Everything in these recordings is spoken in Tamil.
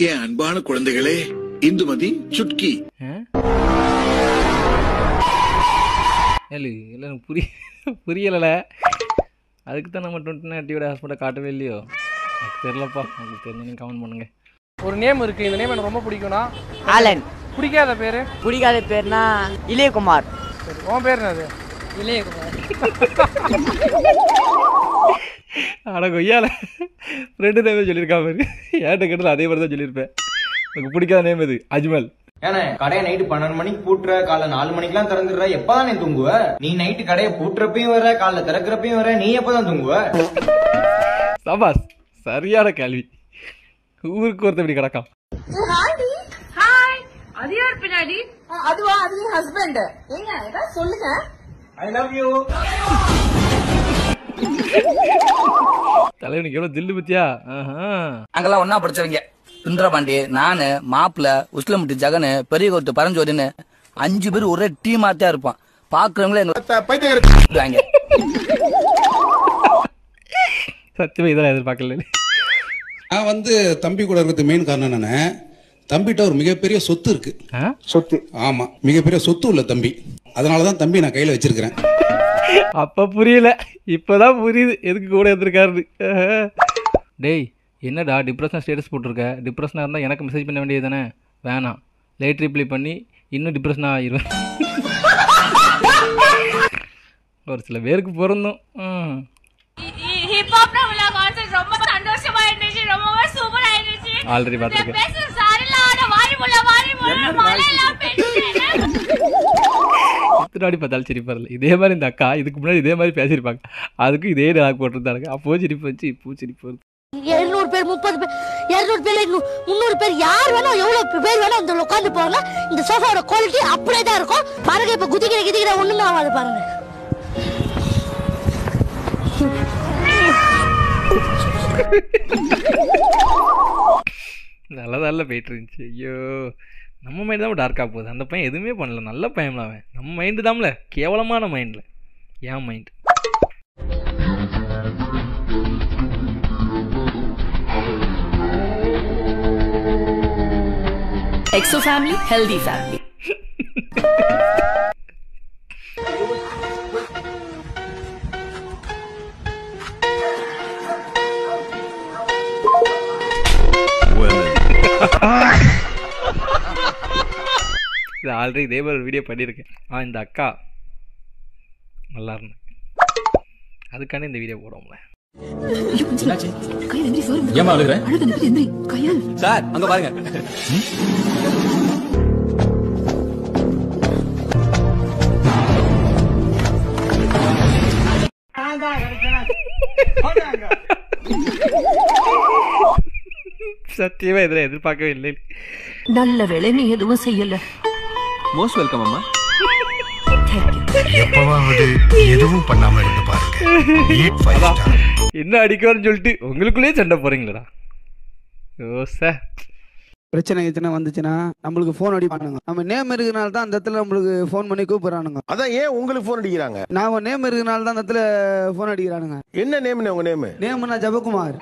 என் அன்பான குழந்தைகளே, இந்துமதி சுட்கி. புரியல. அதுக்கு தான் நம்ம 29 ஹாஸ்பிட்டல் காட்டவே இல்லையோ? எனக்கு தெரியலப்பா. உங்களுக்கு தெரிஞ்ச நீங்க கமெண்ட் பண்ணுங்க. ஒரு நேம் இருக்கு, இந்த நேம் எனக்கு ரொம்ப பிடிக்கும்னா ஆலன். பிடிக்காத பேரு? பிடிக்காத பேர்னா இளையகுமார். சரி, உன் பேர் என்னது? இளையகுமார். அட கொய்யால 2 நேம் சொல்லியிருக்கா பாரு. ஏன்ட்ட கேட்டல அதே மாதிரி தான் சொல்லியிருப்பேன். உங்களுக்கு பிடிக்காத நேம் இது அஜ்மல். ஏன்னா கடையை நைட்டு 12 மணிக்கு பூட்டுற, காலை 4 மணிக்கெல்லாம் திறந்துடுற. எப்பதான் நீ தூங்குவ? நீ நைட்டு கடையை பூட்டுறப்பையும் வர, காலைல திறக்கிறப்பையும் வர. நீ எப்பதான் தூங்குவ? சபாஸ், சரியான கேள்வி. ஊருக்கு ஒருத்த இப்படி கிடக்கான். அது யார் பின்னாடி? அதுவா? அது என் ஹஸ்பண்ட். ஏங்க ஏதாவது சொல்லுங்க. I love you. தலைவனுக்கு எவ்வளவு தில்லு பத்தியா? அங்கெல்லாம் ஒன்னா படிச்சவங்க. சுந்தரபாண்டி, நானு, மாப்பிள்ள, உஸ்லமுட்டி ஜகனு, பெரிய கோத்து பரஞ்சோதின்னு 5 பேர் ஒரே டீமாத்தா இருப்பான். பாக்குறவங்களே சத்தியமா இதெல்லாம் எதிர்பார்க்கல. நான் வந்து தம்பி கூட இருக்கிறது மெயின் காரணம் என்னன்னா, தம்பிட்ட ஒரு மிகப்பெரிய சொத்து இருக்கு. சொத்து? ஆமா, மிகப்பெரிய சொத்து உள்ள தம்பி. அதனாலதான் தம்பி நான் கையில வச்சிருக்கிறேன். அப்ப புரியல, இப்பதான் புரியுது எதுக்கு கூட எடுத்திருக்காரு. டேய் என்னடா டிப்ரெஷன் ஸ்டேட்டஸ் போட்டிருக்க? டிப்ரெஷனாக இருந்தால் எனக்கு மெசேஜ் பண்ண வேண்டியது தானே? வேணாம், லேட் ரிப்ளை பண்ணி இன்னும் டிப்ரெஷனாக ஆயிடுவேன். ஒரு சில பேருக்கு பொருந்தும். ஆல்ரெடி பார்த்துருக்கேன். எத்தனாடி பார்த்தாலும் சிரிப்பார்ல. இதே மாதிரி இந்த அக்கா இதுக்கு முன்னாடி இதே மாதிரி பேசியிருப்பாங்க. அதுக்கும் இதே டாக் போட்டிருந்தாங்க. அப்போ சிரிப்பு வச்சு இப்போ சிரிப்பு வருது. 200 பேர் 30 பேர் 200 பேர் 300 பேர் யார் வேணா எவ்வளவு பேர் வேணா இந்த உட்காந்து போகல. இந்த சோஃபாவோட குவாலிட்டி அப்படியே தான் இருக்கும். பாருங்க, இப்ப குதிக்கிற ஒண்ணுமே ஆகாது பாருங்க. நல்லதால போயிட்டு இருந்துச்சு. ஐயோ, நம்ம மைண்ட் தான் டார்க்காக போகுது. அந்த பையன் எதுவுமே பண்ணல, நல்ல பையன்ல அவன். நம்ம மைண்டு தான்ல கேவலமான மைண்ட்ல. ஏன் mind? Exo family, healthy family. இது ஆல்ரெடி இதே மாதிரி ஒரு வீடியோ பண்ணியிருக்கேன். இந்த அக்கா நல்லா இருந்தேன், அதுக்கான இந்த வீடியோ போடுவோம்ல. சார் அங்க பாருங்க. சத்தியமா இதெல்லாம் எதிர்பார்க்கவே இல்லை. நல்ல வேலை நீ எதுவும் செய்யல. மோஸ்ட் வெல்கம் அம்மா. எப்பவாவது எதுவும் பண்ணாம இருந்து பாருங்க. என்ன அடிக்கணும்னு சொல்லிட்டு உங்களுக்குள்ளேயே சண்டை போறீங்களா? பிரச்சனை எத்தனை வந்துச்சுன்னா நம்மளுக்கு போன் அடிப்பானுங்க. நம்ம நேம் இருக்கனால தான் அந்த இடத்துல நம்மளுக்கு போன் பண்ணி கூப்பிடுறானுங்க. அதான் ஏன் உங்களுக்கு போன் அடிக்கிறாங்க? நாம நேம் இருக்கனால தான் அந்த இடத்துல போன் அடிக்கிறானுங்க. என்ன நேம்? உங்க நேம்? நேம்னா ஜபகுமார்.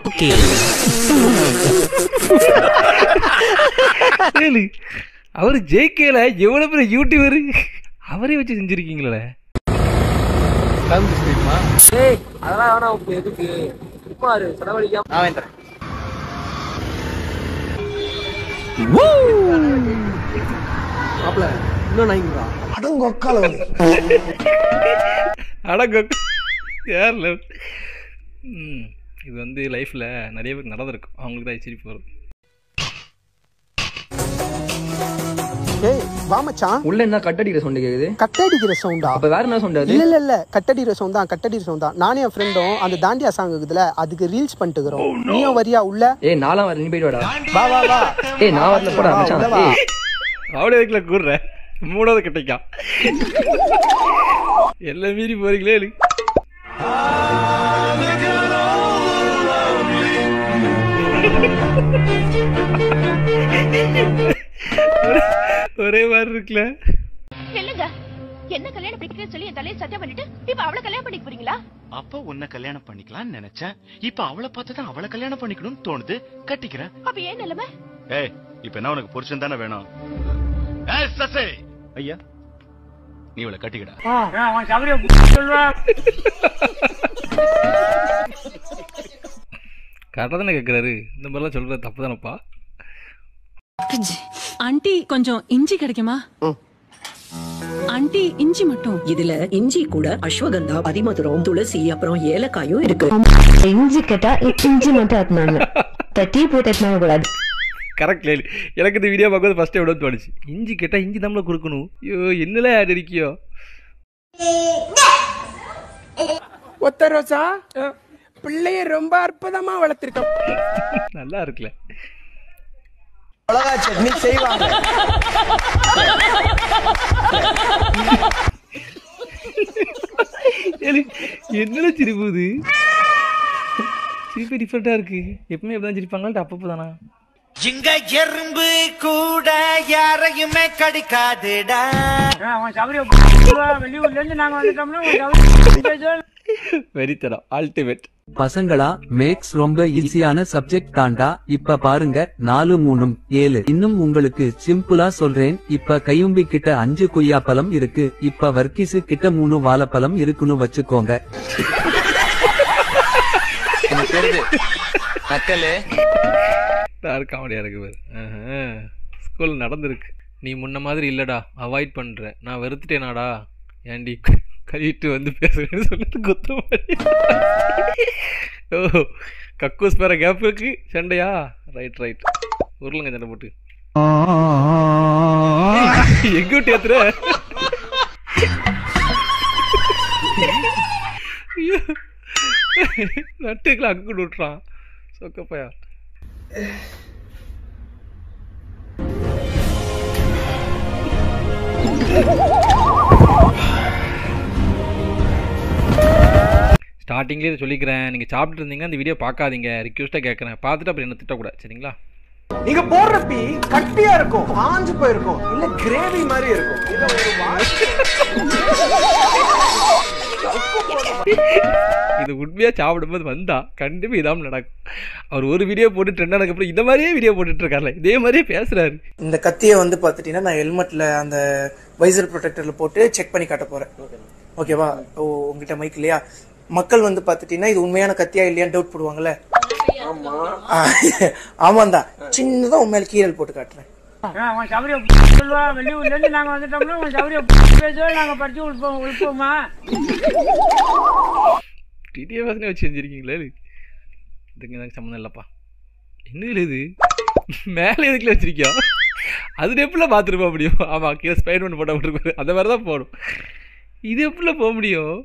அவரு ஜேகேல எவ்வளவு பெரிய யூடியூபர், அவரே வச்சு செஞ்சிருக்கீங்களே. அதெல்லாம் வேணா எதுக்கு சும்மாரு செலவழிக்காம நான் வேண்டேன். மாப்ள இன்னும் நாய்ங்களா? அடங்கொக்கால யார்ல இது வந்து லைஃப்ல நிறைய பேருக்கு நடந்திருக்கும். அவங்களுக்கு தான் சிரிப்பு வரும். ஏய் வா மச்சான். உள்ள என்ன கட்டடிக்கிற சவுண்ட் கேக்குது? கட்டடிக்கிற சவுண்டா? அப்ப வேற என்ன சவுண்ட் அது? இல்ல கட்டடிக்கிற சவுண்ட் தான். கட்டடிக்கிற சவுண்ட் தான். நானே என் ஃப்ரெண்டும் அந்த தாண்டியா சாங் இருக்குதுல, அதுக்கு ரீல்ஸ் பண்ணிட்டு இருக்கோம். நீயும் வரியா உள்ள? ஏய் நாலாம் வர, நீ போய்ட்டு வாடா. வா வா வா. ஏய் நான் வரல போடா மச்சான். ஏய் அவளே இதுல கூடுற மூணாவது கட்டைக்கா எல்லாம் மீறி போறீங்களே. ஒரே மாதிரி இருக்குல்ல. என்னங்க என்ன கல்யாணம் பண்ணிக்கிறேன்னு சொல்லி என் தலையை சத்தியம் பண்ணிட்டு இப்ப அவளை கல்யாணம் பண்ணிக்க போறீங்களா? அப்ப உன்னை கல்யாணம் பண்ணிக்கலாம்னு நினைச்சேன். இப்ப அவளை பார்த்துதான் அவளை கல்யாணம் பண்ணிக்கணும்னு தோணுது. கட்டிக்கிறேன். அப்ப ஏன் நிலைமை? ஏய் இப்ப என்ன உனக்கு புருஷன் தானே வேணும்? ஏய் சசே ஐயா நீ இவளை கட்டிக்கடா. கரெக்டாக தானே கேட்குறாரு. இந்த மாதிரிலாம் சொல்கிறது தப்பு தானப்பா. ஆண்டி கொஞ்சம் இஞ்சி கிடைக்குமா? ஆண்டி இஞ்சி மட்டும். இதுல இஞ்சி கூட அஸ்வகந்தா, அதிமதுரம், துளசி அப்புறம் ஏலக்காயும் இருக்கு. இஞ்சி கேட்டா இஞ்சி மட்டும் ஆத்தினாங்க. டீ போட்டு ஆத்தினாங்க கூடாது. Correct lady. எனக்கு இந்த வீடியோ பார்க்கும்போது ஃபர்ஸ்ட் எவ்வளோ தோணுச்சு. இஞ்சி கேட்டால் இஞ்சி தான் கொடுக்கணும். ஐயோ என்னல ஆட் இருக்கியோ. ஒத்த ரோசா பிள்ளைய ரொம்ப அற்புதமா வளர்த்திருக்க. நல்லா இருக்குல்ல. மிளகா சட்னி செய்வாங்க. என்னடா சிரிப்புது? சிரிப்பே டிஃப்ரெண்டா இருக்கு. எப்பவுமே எப்பதான் சிரிப்பாங்களா அப்பப்போ தானா? இங்க எறும்பு கூட யாரையுமே கடிக்காதுடா. வெளியூர்ல இருந்து நாங்க வந்துட்டோம்னா வெரித்தரம் அல்டிமேட். பசங்களா மேக்ஸ் ரொம்ப ஈஸியான சப்ஜெக்ட் தாண்டா. இப்ப பாருங்க 4 3 7. இன்னும் உங்களுக்கு சிம்பிளா சொல்றேன். இப்ப கையும்பி கிட்ட 5 கொய்யாப்பழம் இருக்கு. இப்ப வர்க்கீசு கிட்ட 3 வாழைப்பழம் இருக்குன்னு வச்சுக்கோங்க. காமெடியா இருக்கு. ஸ்கூல் நடந்திருக்கு. நீ முன்ன மாதிரி இல்லடா, அவாய்ட் பண்ற. நான் வெறுத்துட்டேனாடா. ஏண்டி கழிட்டு வந்து பேசுறேன்னு சொன்னது குத்த மாதிரி. ஓ கக்கூஸ் பேர கேப் இருக்கு. சண்டையா? Right right. உருளுங்க சண்டை போட்டு. எங்க விட்டு ஏத்துற? நட்டுக்குள்ள அங்கு விட்டுறான் சொக்கப்பையா. ஸ்டார்டிங்லேயே சொல்லிக்கிறேன். நீங்கள் சாப்பிட்டு இருந்தீங்கன்னா இந்த வீடியோ பார்க்காதீங்க. ரிக்வெஸ்ட்டாக கேட்குறேன். பார்த்துட்டு அப்புறம் என்ன திட்டக்கூடாது சரிங்களா? நீங்க போடுற பீ கட்டியா இருக்கும், காஞ்சு போயிருக்கும், இல்ல கிரேவி மாதிரி இருக்கும். இது உண்மையாக சாப்பிடும்போது வந்தா கண்டிப்பாக இதாமல் நடக்கும். அவர் ஒரு வீடியோ போட்டு ட்ரெண்ட் ஆனதுக்கப்புறம் இந்த மாதிரியே வீடியோ போட்டுட்டு இருக்காருல, இதே மாதிரியே பேசுறாரு. இந்த கத்தியை வந்து பார்த்துட்டீங்கன்னா நான் ஹெல்மெட்ல அந்த வைசர் ப்ரொடெக்டர்ல போட்டு செக் பண்ணி காட்ட போறேன். ஓகேவா? உங்ககிட்ட மைக் இல்லையா? மக்கள் வந்து பார்த்துட்டீங்கன்னா இது உண்மையான கத்தியா இல்லையான்னு டவுட் போடுவாங்கல்ல. ஆமாண்டா, சின்னதா உன் மேல கீரல் போட்டு காட்டுறேன். வெளியூர்ல இருந்து நாங்க வந்துட்டோம்னா நாங்க படிச்சு உள்போமா டிடிஏ வாசனை வச்சு செஞ்சிருக்கீங்களே. இதுக்கு எனக்கு சம்மந்தம் இல்லப்பா. என்ன இது மேலே எதுக்குல வச்சிருக்கியா? அது எப்படிலாம் பார்த்துட்டு போக முடியும்? ஆமா கீழே ஸ்பைடர்மேன் போட்டா அந்த மாதிரி தான் போடும். இது எப்படிலாம் போக முடியும்?